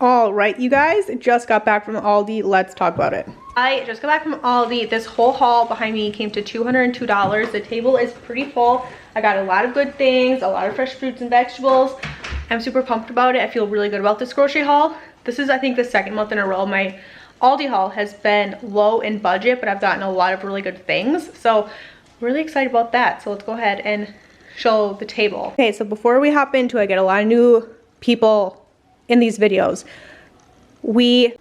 All right, you guys, just got back from Aldi. Let's talk about it. I just got back from Aldi. This whole haul behind me came to $202. The table is pretty full. I got a lot of good things, a lot of fresh fruits and vegetables. I'm super pumped about it. I feel really good about this grocery haul. This is, I think, the second month in a row my Aldi haul has been low in budget, but I've gotten a lot of really good things. So really excited about that. So let's go ahead and show the table. Okay, so before we hop into it, I get a lot of new people in these videos. We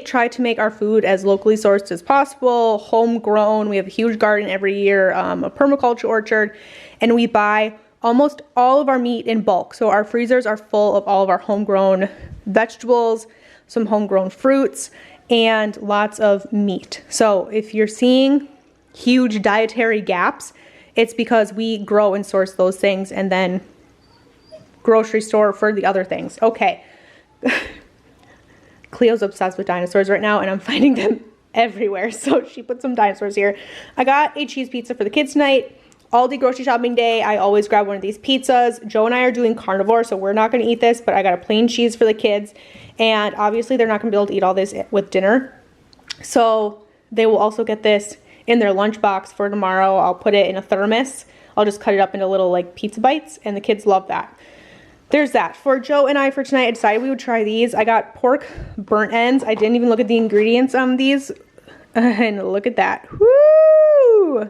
try to make our food as locally sourced as possible, homegrown. We have a huge garden every year, a permaculture orchard, and we buy almost all of our meat in bulk. So our freezers are full of all of our homegrown vegetables, some homegrown fruits, and lots of meat. So if you're seeing huge dietary gaps, it's because we grow and source those things and then grocery store for the other things. Okay. Cleo's obsessed with dinosaurs right now and I'm finding them everywhere. So she put some dinosaurs here. I got a cheese pizza for the kids tonight. Aldi grocery shopping day, I always grab one of these pizzas. Joe and I are doing carnivore, so we're not gonna eat this, but I got a plain cheese for the kids. And obviously they're not gonna be able to eat all this with dinner. So they will also get this in their lunchbox for tomorrow. I'll put it in a thermos. I'll just cut it up into little like pizza bites and the kids love that. There's that. For Joe and I for tonight, I decided we would try these. I got pork burnt ends. I didn't even look at the ingredients on these. And look at that. Woo!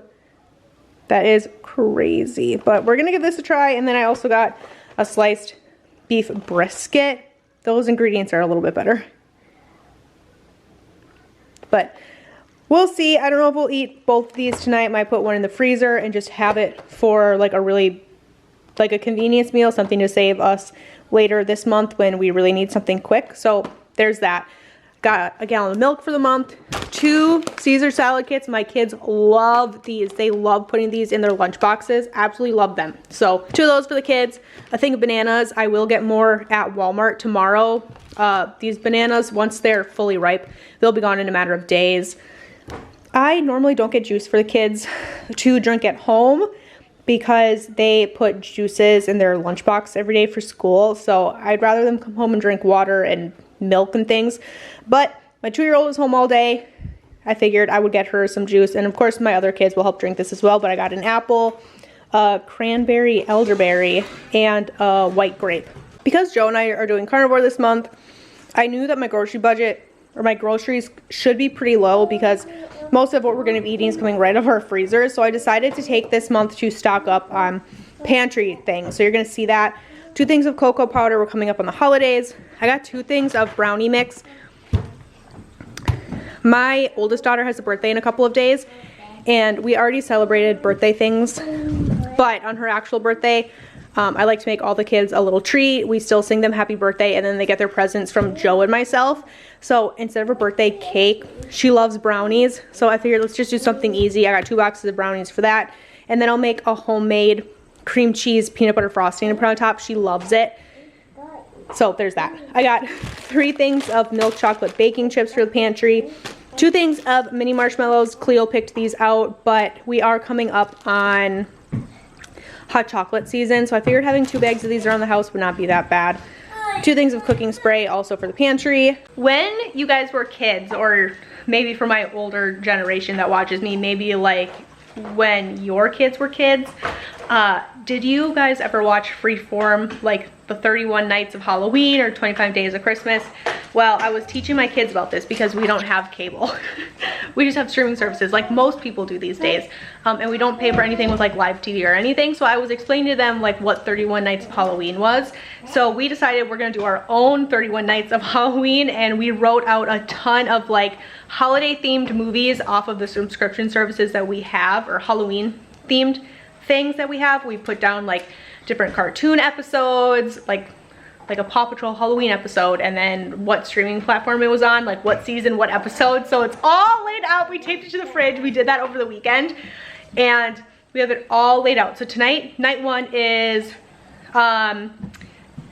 That is crazy. But we're going to give this a try. And then I also got a sliced beef brisket. Those ingredients are a little bit better. But we'll see. I don't know if we'll eat both of these tonight. Might put one in the freezer and just have it for like a convenience meal, something to save us later this month when we really need something quick. So there's that. Got a gallon of milk for the month. 2 Caesar salad kits. My kids love these. They love putting these in their lunch boxes. Absolutely love them. So 2 of those for the kids. A thing of bananas. I will get more at Walmart tomorrow. These bananas, once they're fully ripe, they'll be gone in a matter of days. I normally don't get juice for the kids to drink at home because they put juices in their lunchbox every day for school. So I'd rather them come home and drink water and milk and things. But my 2-year-old is home all day. I figured I would get her some juice. And of course my other kids will help drink this as well. But I got an apple, cranberry, elderberry, and a white grape. Because Joe and I are doing carnivore this month, I knew that my grocery budget or my groceries should be pretty low because most of what we're going to be eating is coming right out of our freezers. So I decided to take this month to stock up on pantry things. So you're going to see that. 2 things of cocoa powder. We're coming up on the holidays. I got 2 things of brownie mix. My oldest daughter has a birthday in a couple of days and we already celebrated birthday things, but on her actual birthday, I like to make all the kids a little treat. We still sing them happy birthday and then they get their presents from Joe and myself. So instead of a birthday cake, she loves brownies. So I figured let's just do something easy. I got 2 boxes of brownies for that. And then I'll make a homemade cream cheese peanut butter frosting to put on top. She loves it. So there's that. I got 3 things of milk chocolate baking chips for the pantry. 2 things of mini marshmallows. Cleo picked these out, but we are coming up on hot chocolate season. So I figured having 2 bags of these around the house would not be that bad. 2 things of cooking spray also for the pantry. When you guys were kids, or maybe for my older generation that watches me, maybe like when your kids were kids, did you guys ever watch Freeform, like the 31 Nights of Halloween or 25 Days of Christmas? Well, I was teaching my kids about this because we don't have cable. We just have streaming services like most people do these days. And we don't pay for anything with like live TV or anything. So I was explaining to them like what 31 Nights of Halloween was. So we decided we're gonna do our own 31 Nights of Halloween, and we wrote out a ton of like holiday themed movies off of the subscription services that we have, or Halloween themed things that we have. We put down like different cartoon episodes, like a Paw Patrol Halloween episode, and then what streaming platform it was on, like what season, what episode. So it's all laid out. We taped it to the fridge. We did that over the weekend and we have it all laid out. So tonight, night 1 is,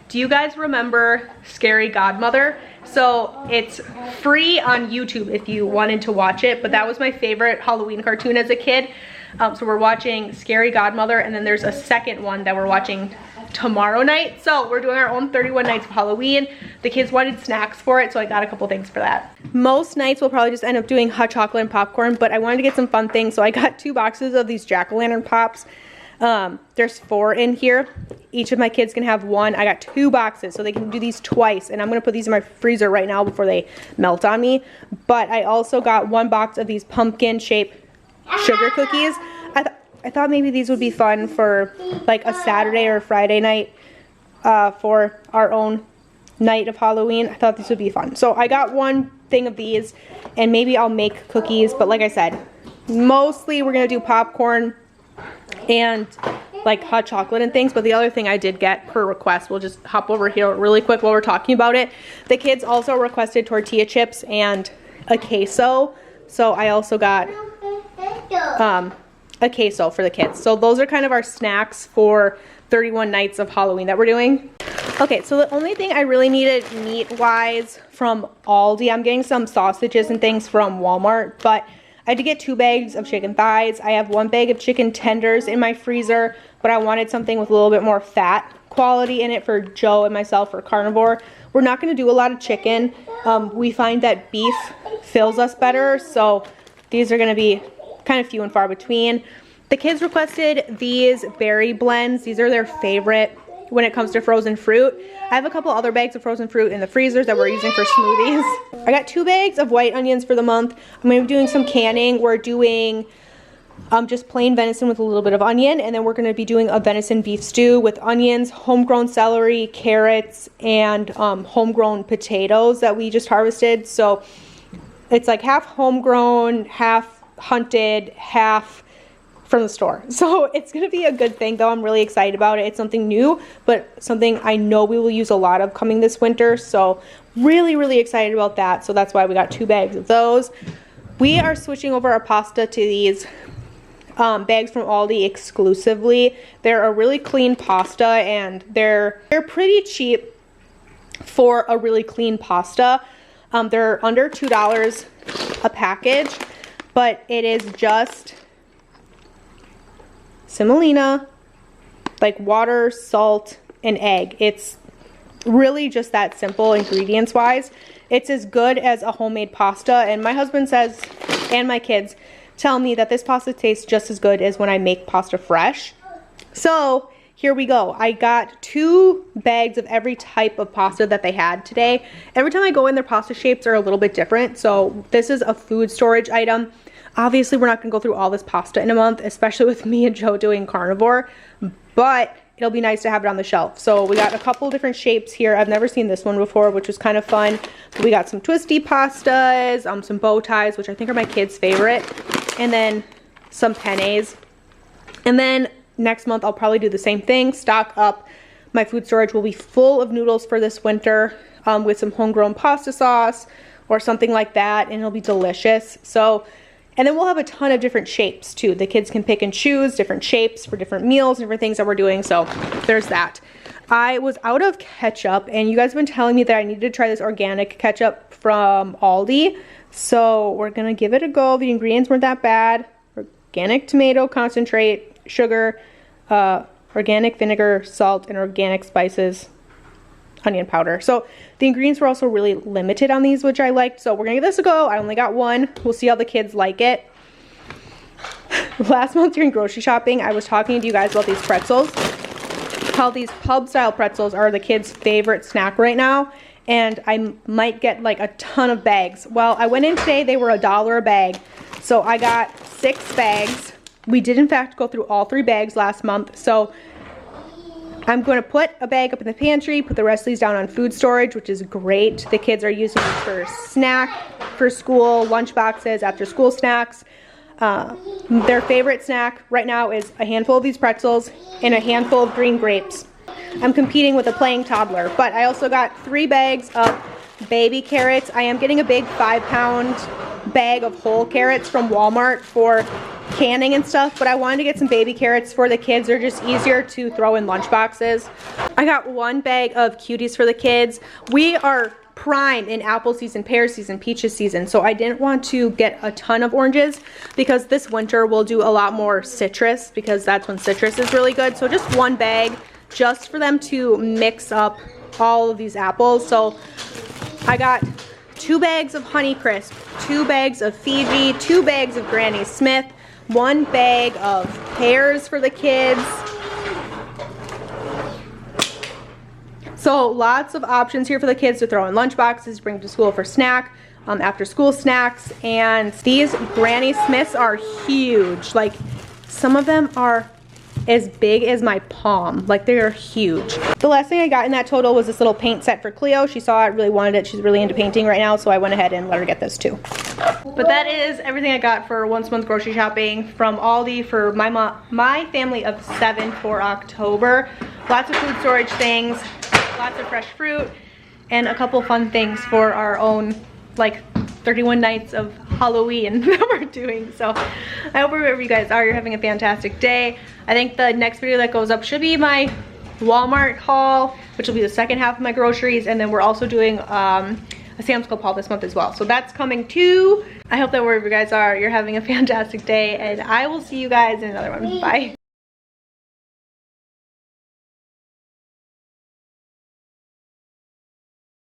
do you guys remember Scary Godmother? So it's free on YouTube if you wanted to watch it, but that was my favorite Halloween cartoon as a kid. So we're watching Scary Godmother, and then there's a second one that we're watching tomorrow night. So we're doing our own 31 nights of Halloween. The kids wanted snacks for it, so I got a couple things for that. Most nights we'll probably just end up doing hot chocolate and popcorn, but I wanted to get some fun things, so I got 2 boxes of these jack-o'-lantern pops. There's 4 in here. Each of my kids can have 1. I got 2 boxes, so they can do these twice, and I'm gonna put these in my freezer right now before they melt on me. But I also got 1 box of these pumpkin-shaped sugar cookies. I thought maybe these would be fun for like a Saturday or a Friday night for our own night of Halloween. I thought this would be fun. So I got 1 thing of these, and maybe I'll make cookies, but like I said, mostly we're gonna do popcorn and like hot chocolate and things. But the other thing I did get per request, we'll just hop over here really quick while we're talking about it. The kids also requested tortilla chips and a queso, so I also got a queso for the kids. So those are kind of our snacks for 31 nights of Halloween that we're doing. Okay, so the only thing I really needed meat-wise from Aldi, I'm getting some sausages and things from Walmart, but I did get 2 bags of chicken thighs. I have 1 bag of chicken tenders in my freezer, but I wanted something with a little bit more fat quality in it for Joe and myself for carnivore. We're not going to do a lot of chicken. We find that beef fills us better, so these are going to be kind of few and far between. The kids requested these berry blends. These are their favorite when it comes to frozen fruit. I have a couple other bags of frozen fruit in the freezers that we're using for smoothies. I got 2 bags of white onions for the month. I'm going to be doing some canning. We're doing just plain venison with a little bit of onion, and then we're going to be doing a venison beef stew with onions, homegrown celery, carrots, and homegrown potatoes that we just harvested. So it's like half homegrown, half hunted, half from the store. So it's gonna be a good thing, though. I'm really excited about it. It's something new, but something I know we will use a lot of coming this winter, so really excited about that. So that's why we got 2 bags of those. We are switching over our pasta to these bags from Aldi exclusively. They're a really clean pasta, and they're pretty cheap for a really clean pasta. They're under $2 a package, but it is just semolina, like water, salt, and egg. It's really just that simple ingredients wise. It's as good as a homemade pasta, and my husband says, and my kids tell me that this pasta tastes just as good as when I make pasta fresh. So here we go. I got 2 bags of every type of pasta that they had today. Every time I go in, their pasta shapes are a little bit different. So this is a food storage item. Obviously, we're not going to go through all this pasta in a month, especially with me and Joe doing carnivore, but it'll be nice to have it on the shelf. So we got a couple different shapes here. I've never seen this one before, which was kind of fun. We got some twisty pastas, some bow ties, which I think are my kids' favorite, and then some pennes. And then next month, I'll probably do the same thing, stock up. My food storage will be full of noodles for this winter with some homegrown pasta sauce or something like that, and it'll be delicious. So, and then we'll have a ton of different shapes too. The kids can pick and choose different shapes for different meals, different things that we're doing. So there's that. I was out of ketchup, and you guys have been telling me that I needed to try this organic ketchup from Aldi. So we're gonna give it a go. The ingredients weren't that bad. Organic tomato concentrate, sugar, organic vinegar, salt, and organic spices, onion powder. So the ingredients were also really limited on these, which I liked. So we're gonna give this a go. I only got 1. We'll see how the kids like it. Last month during grocery shopping, I was talking to you guys about these pretzels. How these pub style pretzels are the kids' favorite snack right now. And I might get like a ton of bags. Well, I went in today, they were $1 a bag. So I got 6 bags. We did in fact go through all 3 bags last month. So I'm going to put a bag up in the pantry, put the rest of these down on food storage, which is great. The kids are using these for snack, for school, lunch boxes, after school snacks. Their favorite snack right now is a handful of these pretzels and a handful of green grapes. I'm competing with a playing toddler, but I also got 3 bags of baby carrots. I am getting a big 5-pound bag of whole carrots from Walmart for canning and stuff, but I wanted to get some baby carrots for the kids. They're just easier to throw in lunch boxes. I got 1 bag of cuties for the kids. We are prime in apple season, pear season, peaches season, so I didn't want to get a ton of oranges because this winter we'll do a lot more citrus because that's when citrus is really good. So just 1 bag just for them to mix up all of these apples. So I got 2 bags of Honeycrisp, 2 bags of Fiji, 2 bags of Granny Smith, 1 bag of pears for the kids. So lots of options here for the kids to throw in lunch boxes, bring to school for snack, after school snacks. And these Granny Smiths are huge. Like, some of them are as big as my palm. Like, they are huge. The last thing I got in that total was this little paint set for Cleo. She saw it, really wanted it. She's really into painting right now, so I went ahead and let her get this too. But that is everything I got for once a month grocery shopping from Aldi for my family of 7 for October. Lots of food storage things, lots of fresh fruit, and a couple fun things for our own, like, 31 nights of Halloween that we're doing. So I hope wherever you guys are, you're having a fantastic day. I think the next video that goes up should be my Walmart haul, which will be the second half of my groceries, and then we're also doing a Sam's Club haul this month as well. So that's coming too. I hope that wherever you guys are, you're having a fantastic day, and I will see you guys in another one. Bye.